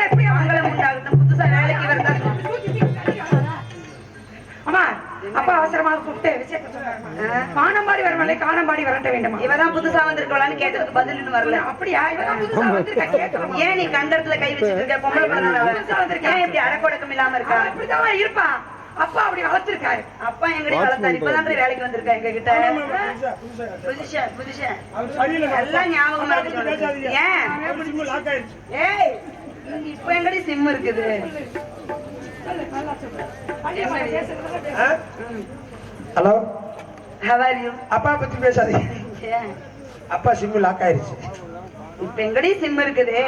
எப்படி மங்களம் உண்டாகட்டும். புதுசா வேலைக்கு வரதா அம்மா அப்பா அவசரமாக கூப்பிட்டு விஷயத்த சொன்னாங்க. வானம்பாடி வரவில்லை, காணம்பாடி வரட்ட வேண்டுமா? இவதான் புதுசா வந்திருக்கலான்னு கேட்டதுக்கு பதில் இன்னும் வரல. அப்படியா? இவதான் புதுசா வந்திருக்கா கேட்கணும். ஏன் நீ கண்டத்துல கை வச்சுட்டு இருக்க? பொம்பளை பிள்ளை ஏன் இப்படி அடக்கொடக்கம் இல்லாம இருக்கா? இப்படிதான் இருப்பா. அப்பா அப்படி வளர்த்திருக்காரு. அப்பா எங்கடி வளர்த்தாரு? இப்பதான் வேலைக்கு வந்திருக்கா எங்க கிட்ட. புதுசா எல்லாம் ஞாபகமா இருக்கு. ஏய் இப்ப எங்கடி சிம் இருக்குது? Hello, how are you? அப்பா பத்தி பேசாதீங்க. அப்பா சிம்மு லாக் ஆயிருச்சு. இப்ப எங்கடி சிம் இருக்குது?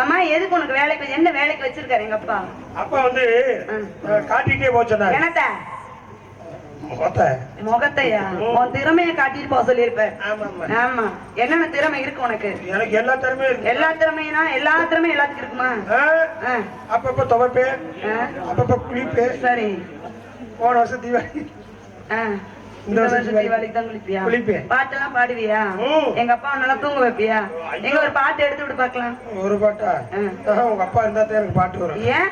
ஆமா, எதுக்கு உனக்கு வேலைக்கு என்ன வேலைக்கு வச்சிருக்காரு எங்க அப்பா? அப்பா வந்து காட்டிட்டே போக சொன்னாரு. என்னத்த முகத்தையா? உன் திறமைய காட்டிட்டு போக சொல்லியிருப்ப. ஆமா ஆமா, என்னென்ன திறமை இருக்கு உனக்கு? எனக்கு எல்லா திறமையும் இருக்கு. எல்லா திறமையா? எல்லா திறமையும் எல்லாத்துக்கும் இருக்குமா? அப்பப்ப துவைப்பேன், அப்பப்ப குளிப்பேன். சரி, போன வருஷம் தீபாவளி, இந்த வருஷம் தீபாவளிக்கு தான் குளிப்பியா? குளிப்பேன். பாட்டெல்லாம் பாடுவியா? எங்க அப்பா நல்லா தூங்க வைப்பியா? எங்க ஒரு பாட்டு எடுத்து விட்டு பாக்கலாம். ஒரு பாட்டா? உங்க அப்பா இருந்தா தான் எனக்கு பாட்டு வரும். ஏன்?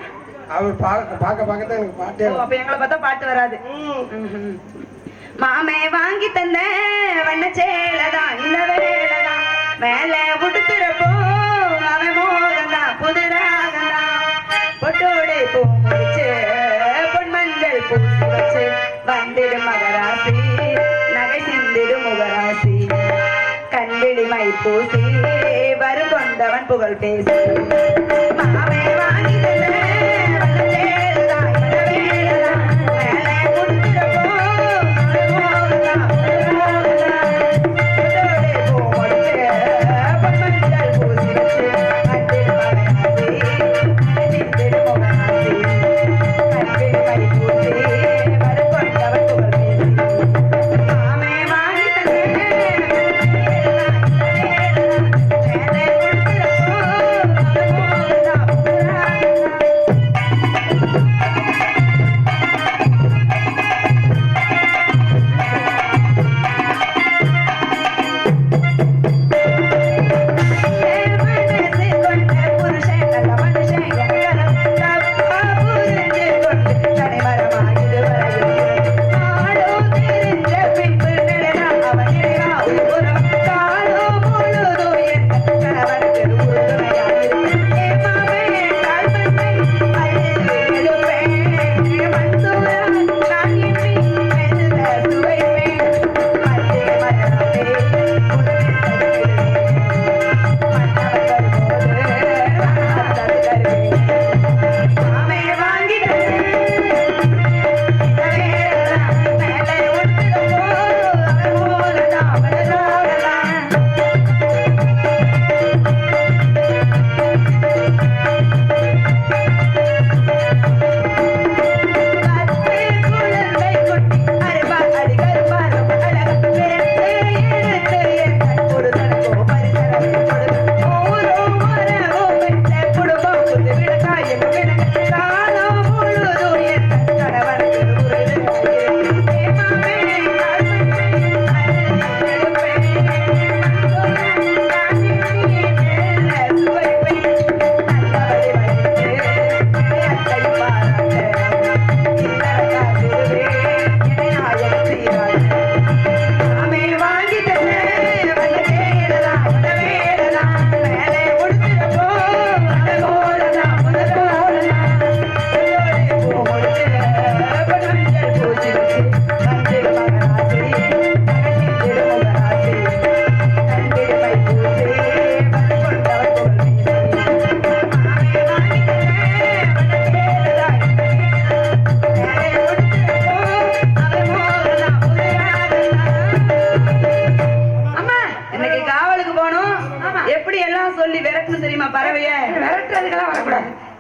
அவர் பார்க்க தான் எனக்கு பாட்டே. அப்ப எங்களை பார்த்தா பாட்டு வராது. மாமே வாங்கி தந்த வண்ண சேலதான் இந்த வேலைதான், மேல உடுத்துறப்போ அவன் மோகந்தான் புதுராகந்தான், பொட்டோடு பூ முடிச்சு பொன் மஞ்சள் பூசி வச்சு வந்திடு மகராசி, நகை சிந்திடு முகராசி, கண்டிடி மை பூசி வரு கொண்டவன் புகழ் பேசி, மாமே வாங்கி தந்த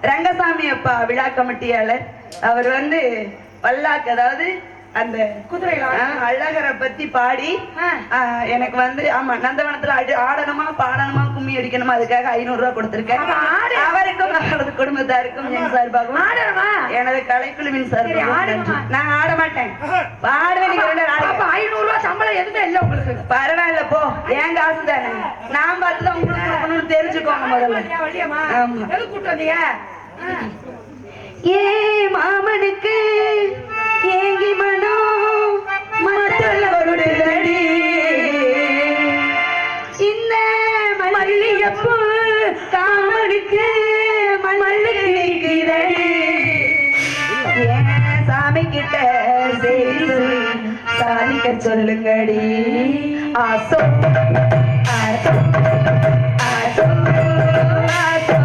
ரங்கசாமி அப்பா விழா கமிட்டியாளர் அவர் வந்து பல்லாக்கு, அதாவது அந்த குதிரையில அழகரை பத்தி பாடி ஆ. எனக்கு வந்து ஆமா நந்தவனத்துல ஆடணுமா பாடணுமா கும்மி அடிக்கணுமா அதுக்காக 500 ரூபாய் கொடுத்திருக்கேன். அப்ப ஆடு. அவருக்கும் அவரது குடும்பத்தாருக்கும் என் சார்பாகவும் ஆடணுமா? எனது கலைக்குழுவின் சரி, சார்பாகவும் ஆடுங்கம்மா. நன்றி. நான் ஆட மாட்டேன். பாடுவேன், நீங்க 2 பேரும் அப்ப ஆடுங்க. 500 ரூபாய் சம்பளம் எதுவுமே இல்ல உங்களுக்கு. பரவாயில்ல போ, என் காசு தானே. நான் பார்த்துதான் உங்களுக்கு கொடுக்கணும்னு தெரிஞ்சுக்கோங்க முதல்ல. வழியம்மா ஆமா. எது கூட்டு வந்தீங்க? ஏ மாமனுக்கு ஏங்கி மனோ மற்றவருடனடி இந்த மல்லிகைப்பூ காமனுக்கு மல்லிகைதடி ஏன் சாமி கிட்ட சரி சொல்லி சாதிக்க சொல்லுங்கடி. ஆசோ ஆசோ ஆசோ ஆசோ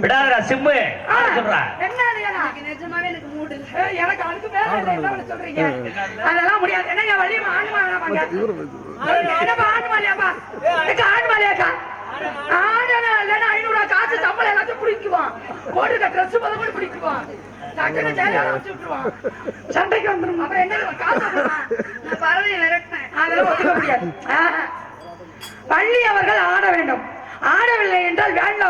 விடாதடா சிம்மு சொல்றா. நிஜமாவே எனக்கு மூடு இல்ல. எனக்கு அதுக்கு மேல என்ன சொல்றீங்க? அதெல்லாம் முடியாது. என்னங்க வழியமா ஆணுமா வேணாமாங்க? என்னப்பா ஆணுமா இல்லையாப்பா? ஆணுமா இல்லையாக்கா? ஆடனா இல்லைன்னா 500 காசு சம்பளம் எல்லாத்தையும் பிடிக்குவான். போட்டுக்க ட்ரெஸ் முதல்ல பிடிக்குவான். டக்குனு ஜெயிலால வச்சு விட்டுருவான். சண்டைக்கு வந்துடும். அப்புறம் என்ன காசு நான் பறவை விரட்டினேன். அதெல்லாம் ஒத்துக்க முடியாது. பள்ளி அவர்கள் ஆட வேண்டும். ஆடவில்லை என்றால் வேணாம்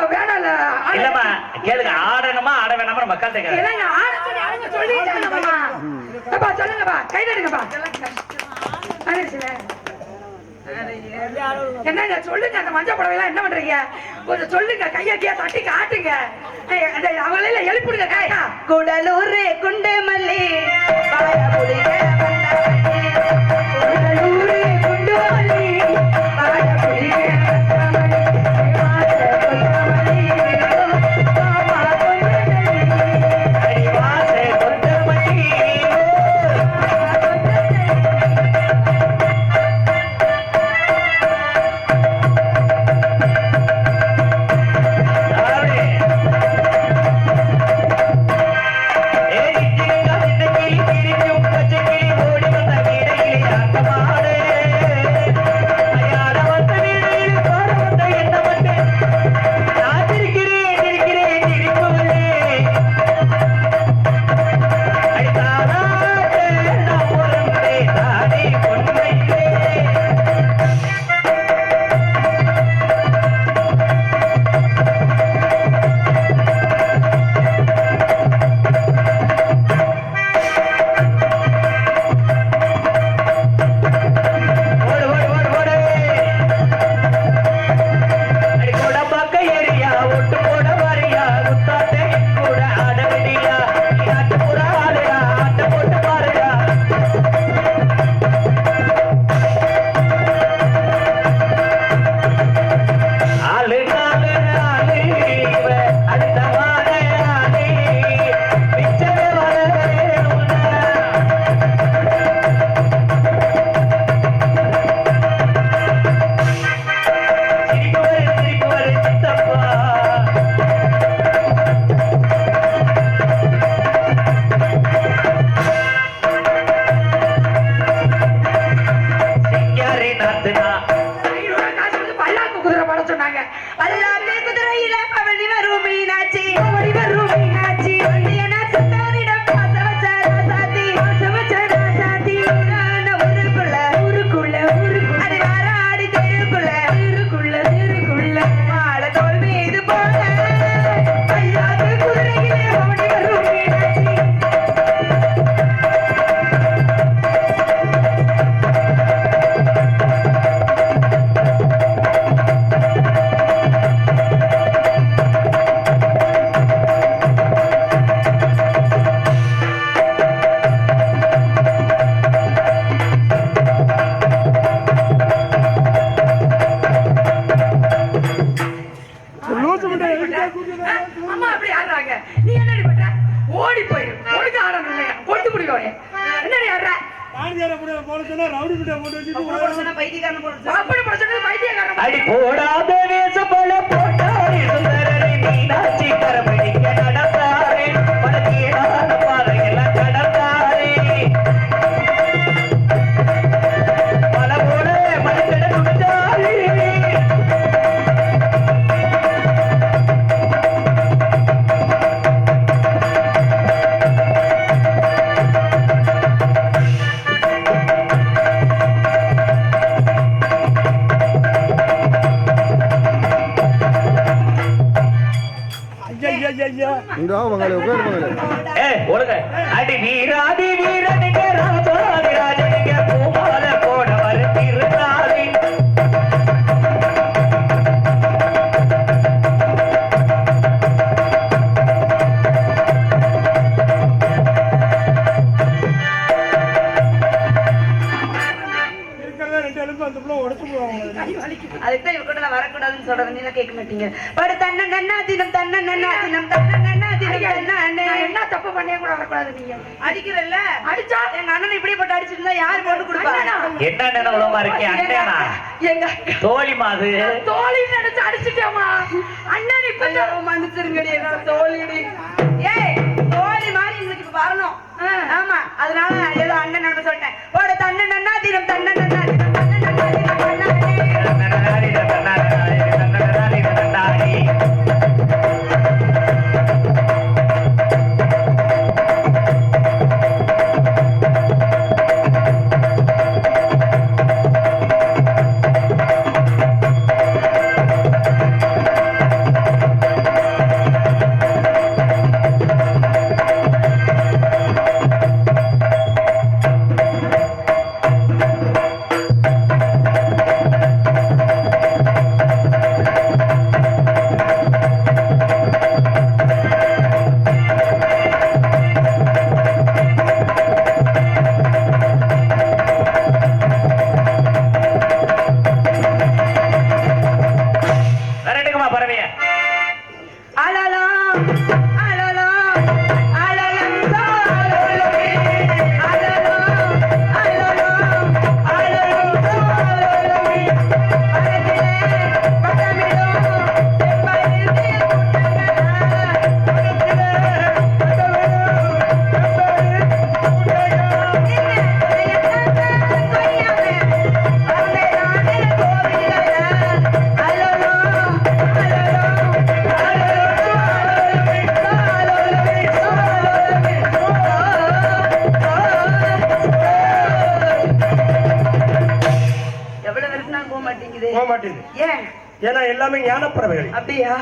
இல்லம்மா கேளுங்க, ஆடணுமா ஆட வேணாமா மக்கள் இல்லைங்க ஆட சொல்லி அவங்க சொல்லிட்டாங்கம்மா. அப்பா சொல்லுங்கப்பா, கை தட்டுங்கப்பா. என்னங்க சொல்லுங்க, அந்த மஞ்சள் புடவை எல்லாம் என்ன பண்றீங்க? கொஞ்சம் சொல்லுங்க, கையடியா தட்டி காட்டுங்க. அவங்கள எழுப்பிடுங்க. கையா குடலூர் குண்டு மல்லி கொண்ட ஓடி போயிரு உனக்கு ஆடணும் இல்லையா கொண்டு முடியும் என்ன யாரா அப்படி பிரச்சனை பைத்தியக்காரன் அடி போடாத வேஷ போல போட்டாரி சுந்தரரை மீனாட்சி கரமணிக்க நடந்தாரே பலகீடான பாதையெல்லாம் கடந்தாரே பல போல மனிதன துடிச்சாரே இங்க வா மங்களே உட்காரு மங்களே ஒழுங்க அடி வீராதி வீரனுக்கு ராஜாதி ராஜனுக்கு பூமால போட வருத்திருந்தாரே அதுக்குதான் இவ கூட நான் வரக்கூடாதுன்னு சொல்றது நீங்க கேட்க மாட்டீங்க படு தன்ன நன்னா தினம் தன்ன நன்னா தினம் தன்ன நன்னா தினம் தன்ன என்ன தப்பு பண்ணிய கூட வரக்கூடாது நீங்க அடிக்கிறல்ல அடிச்சா எங்க அண்ணன் இப்படி போட்டு அடிச்சிருந்தா யாரு போட்டு கொடுப்பா என்ன நினைவுலமா இருக்கே அண்ணனா எங்க தோழி மாது தோழி நினைச்சு அடிச்சுட்டேமா அண்ணன் இப்ப மன்னிச்சிருங்கடி என்னோட தோழிடி ஏய் தோழி மாதிரி உங்களுக்கு இப்ப வரணும் ஆமா அதனால ஏதோ அண்ணன் சொல்லிட்டேன் போட தன்ன நன்னா தினம் தன்ன நன்னா தினம் தன்ன நன்னா தினம் தன்னானே ஏன்னா எல்லாமே ஞானப்பறவைகள். அப்படியா?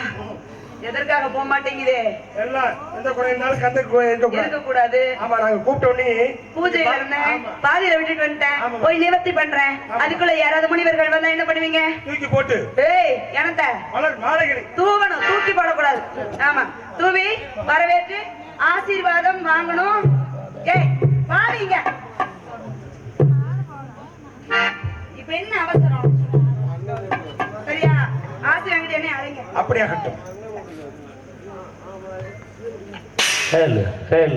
எதற்காக போக மாட்டேங்குதே? எல்லாம் எந்த குறையினாலும் கந்துக்கு இருக்க கூடாது. ஆமா, நாங்க கூப்பிட்ட உடனே பூஜையில இருந்தேன், பாதியில விட்டுட்டு வந்துட்டேன், போய் நிவர்த்தி பண்றேன். அதுக்குள்ள யாராவது முனிவர்கள் வந்தா என்ன பண்ணுவீங்க? தூக்கி போட்டு ஏய் எனத்த மலர் மாலைகளை தூவணும், தூக்கி போடக்கூடாது. ஆமா, தூவி வரவேற்று ஆசீர்வாதம் வாங்கணும். ஏய் வாங்க, இப்ப என்ன அவசரம்? சரியா? ஆசி வாங்கிட்டு என்ன அழைங்க. அப்படியாகட்டும். ஹேல்